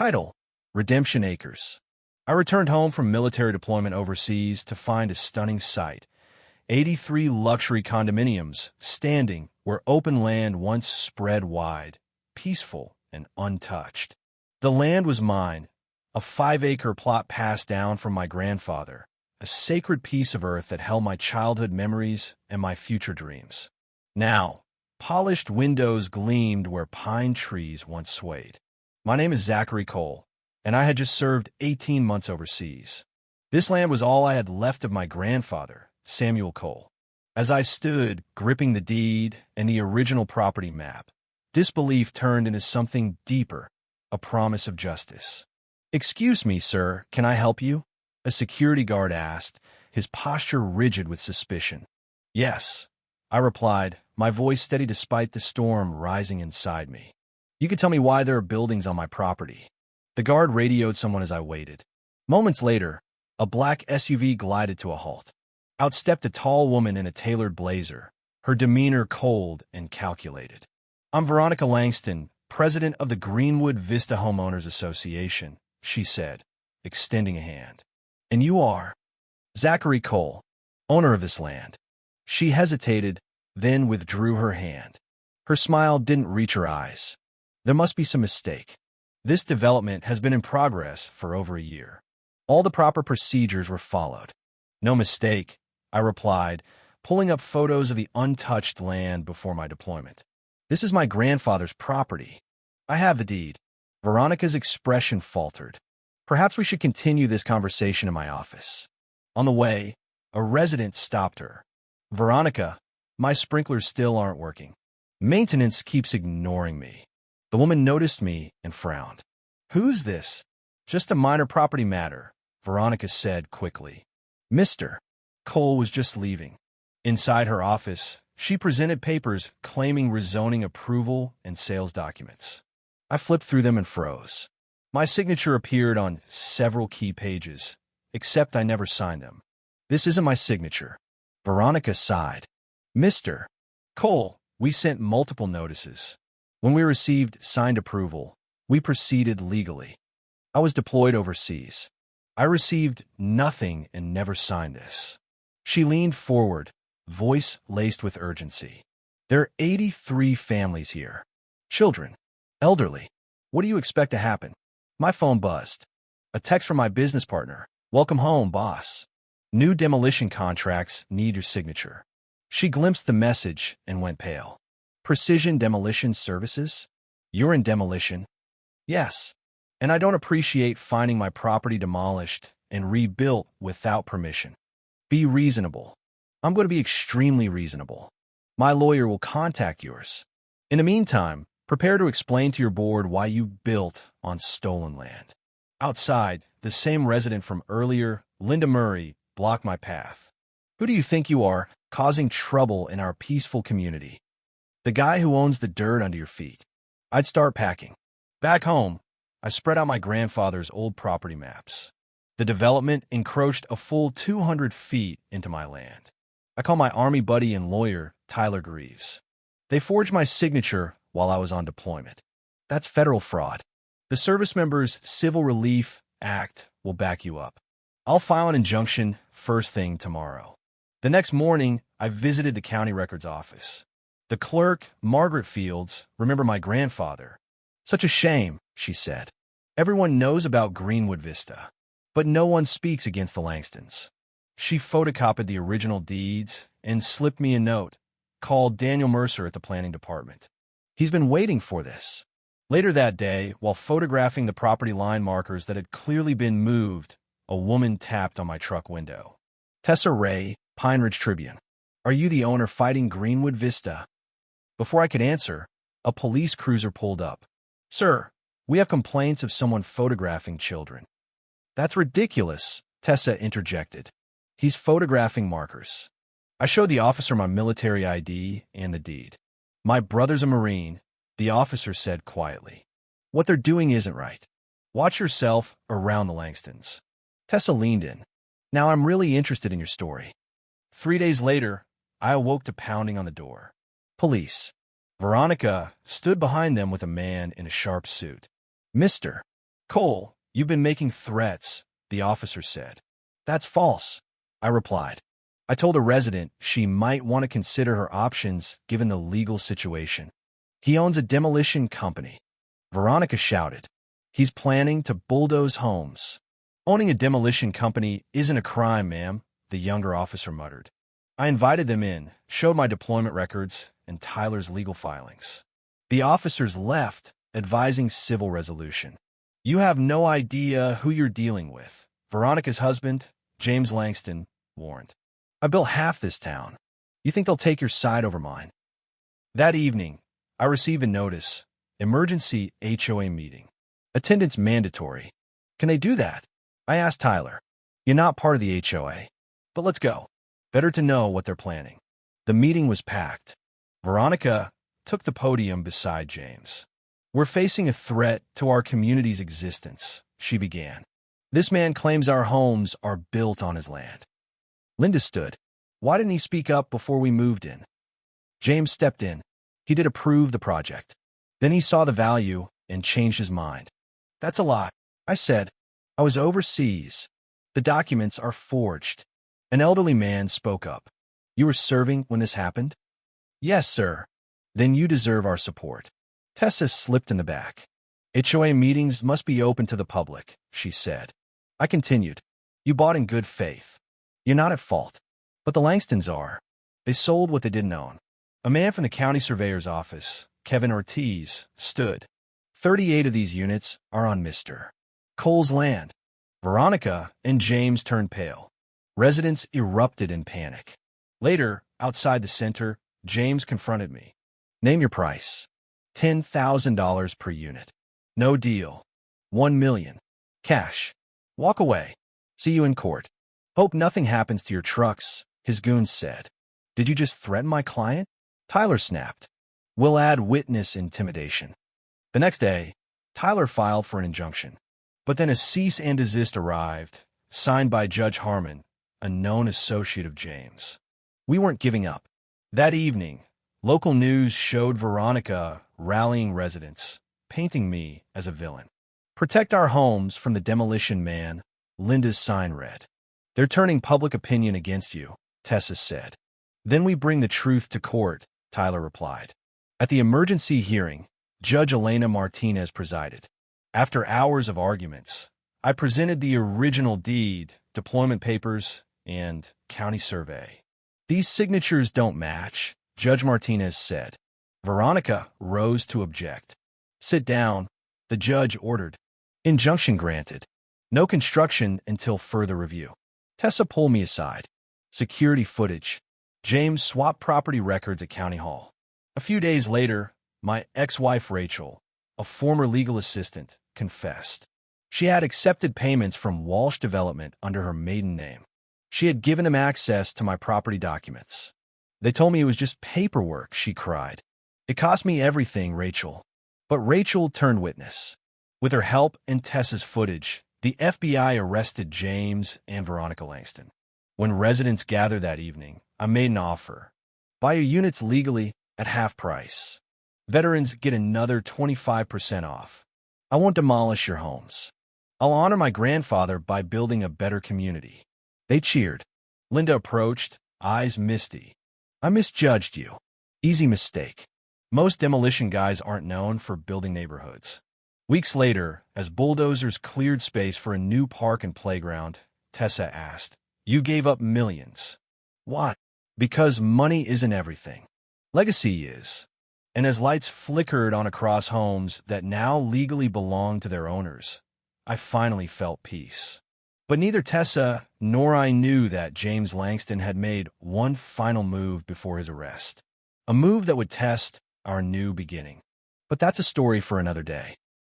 Title: Redemption Acres. I returned home from military deployment overseas to find a stunning sight. 83 luxury condominiums standing where open land once spread wide, peaceful and untouched. The land was mine, a 5-acre plot passed down from my grandfather, a sacred piece of earth that held my childhood memories and my future dreams. Now, polished windows gleamed where pine trees once swayed. My name is Zachary Cole, and I had just served 18 months overseas. This land was all I had left of my grandfather, Samuel Cole. As I stood, gripping the deed and the original property map, disbelief turned into something deeper, a promise of justice. "Excuse me, sir, can I help you?" a security guard asked, his posture rigid with suspicion. "Yes," I replied, my voice steady despite the storm rising inside me. "You can tell me why there are buildings on my property." The guard radioed someone as I waited. Moments later, a black SUV glided to a halt. Out stepped a tall woman in a tailored blazer, her demeanor cold and calculated. "I'm Veronica Langston, president of the Greenwood Vista Homeowners Association," she said, extending a hand. "And you are?" "Zachary Cole, owner of this land." She hesitated, then withdrew her hand. Her smile didn't reach her eyes. "There must be some mistake. This development has been in progress for over a year. All the proper procedures were followed." "No mistake," I replied, pulling up photos of the untouched land before my deployment. "This is my grandfather's property. I have the deed." Veronica's expression faltered. "Perhaps we should continue this conversation in my office." On the way, a resident stopped her. "Veronica, my sprinklers still aren't working. Maintenance keeps ignoring me." The woman noticed me and frowned. "Who's this?" "Just a minor property matter," Veronica said quickly. Mr. Cole was just leaving. Inside her office, she presented papers claiming rezoning approval and sales documents. I flipped through them and froze. My signature appeared on several key pages, except I never signed them. "This isn't my signature." Veronica sighed. "Mr. Cole, we sent multiple notices. When we received signed approval, we proceeded legally. I was deployed overseas. I received nothing and never signed this." She leaned forward, voice laced with urgency. "There are 83 families here. Children, elderly. What do you expect to happen?" My phone buzzed. A text from my business partner. "Welcome home, boss. New demolition contracts need your signature." She glimpsed the message and went pale. "Precision Demolition Services? You're in demolition?" "Yes. And I don't appreciate finding my property demolished and rebuilt without permission." "Be reasonable." "I'm going to be extremely reasonable. My lawyer will contact yours. In the meantime, prepare to explain to your board why you built on stolen land." Outside, the same resident from earlier, Linda Murray, blocked my path. "Who do you think you are, causing trouble in our peaceful community?" "The guy who owns the dirt under your feet." I'd start packing. Back home, I spread out my grandfather's old property maps. The development encroached a full 200 feet into my land. I called my Army buddy and lawyer, Tyler Greaves. They forged my signature while I was on deployment. That's federal fraud. The Service Members Civil Relief Act will back you up. I'll file an injunction first thing tomorrow. The next morning, I visited the county records office. The clerk, Margaret Fields, remembered my grandfather. "Such a shame," she said. "Everyone knows about Greenwood Vista, but no one speaks against the Langstons." She photocopied the original deeds and slipped me a note, called Daniel Mercer at the planning department. "He's been waiting for this." Later that day, while photographing the property line markers that had clearly been moved, a woman tapped on my truck window. "Tessa Ray, Pine Ridge Tribune. Are you the owner fighting Greenwood Vista?" Before I could answer, a police cruiser pulled up. "Sir, we have complaints of someone photographing children." "That's ridiculous," Tessa interjected. "He's photographing markers." I showed the officer my military ID and the deed. "My brother's a Marine," the officer said quietly. "What they're doing isn't right. Watch yourself around the Langstons." Tessa leaned in. "Now I'm really interested in your story." 3 days later, I awoke to pounding on the door. Police. Veronica stood behind them with a man in a sharp suit. "Mr. "Cole, you've been making threats," the officer said. "That's false," I replied. I told a resident she might want to consider her options given the legal situation. "He owns a demolition company," Veronica shouted. "He's planning to bulldoze homes." "Owning a demolition company isn't a crime, ma'am," the younger officer muttered. I invited them in, showed my deployment records, and Tyler's legal filings. The officers left, advising civil resolution. "You have no idea who you're dealing with," Veronica's husband, James Langston, warned. "I built half this town. You think they'll take your side over mine?" That evening, I received a notice, emergency HOA meeting. Attendance mandatory. "Can they do that?" I asked Tyler. "You're not part of the HOA, but let's go. Better to know what they're planning." The meeting was packed. Veronica took the podium beside James. "We're facing a threat to our community's existence," she began. "This man claims our homes are built on his land." Linda stood. "Why didn't he speak up before we moved in?" James stepped in. He did approve the project. Then he saw the value and changed his mind. "That's a lie," I said. "I was overseas. The documents are forged." An elderly man spoke up. "You were serving when this happened?" "Yes, sir." "Then you deserve our support." Tessa slipped in the back. "HOA meetings must be open to the public," she said. I continued. "You bought in good faith. You're not at fault. But the Langstons are. They sold what they didn't own." A man from the county surveyor's office, Kevin Ortiz, stood. 38 of these units are on Mr. Cole's land." Veronica and James turned pale. Residents erupted in panic. Later, outside the center, James confronted me. "Name your price." $10,000 per unit. "No deal." $1 million. Cash. "Walk away. See you in court." "Hope nothing happens to your trucks," his goons said. "Did you just threaten my client?" Tyler snapped. "We'll add witness intimidation." The next day, Tyler filed for an injunction. But then a cease and desist arrived, signed by Judge Harmon, a known associate of James. We weren't giving up. That evening, local news showed Veronica rallying residents, painting me as a villain. "Protect our homes from the demolition man," Linda's sign read. "They're turning public opinion against you," Tessa said. "Then we bring the truth to court," Tyler replied. At the emergency hearing, Judge Elena Martinez presided. After hours of arguments, I presented the original deed, deployment papers, and county survey. "These signatures don't match," Judge Martinez said. Veronica rose to object. "Sit down," the judge ordered. Injunction granted. No construction until further review. Tessa pulled me aside. Security footage. James swapped property records at County Hall. A few days later, my ex-wife Rachel, a former legal assistant, confessed. She had accepted payments from Walsh Development under her maiden name. She had given him access to my property documents. "They told me it was just paperwork," she cried. "It cost me everything, Rachel." But Rachel turned witness. With her help and Tessa's footage, the FBI arrested James and Veronica Langston. When residents gathered that evening, I made an offer. "Buy your units legally at half price. Veterans get another 25% off. I won't demolish your homes. I'll honor my grandfather by building a better community." They cheered. Linda approached, eyes misty. "I misjudged you. Easy mistake. Most demolition guys aren't known for building neighborhoods." Weeks later, as bulldozers cleared space for a new park and playground, Tessa asked, "You gave up millions. Why?" "Because money isn't everything. Legacy is." And as lights flickered on across homes that now legally belonged to their owners, I finally felt peace. But neither Tessa nor I knew that James Langston had made one final move before his arrest. A move that would test our new beginning. But that's a story for another day.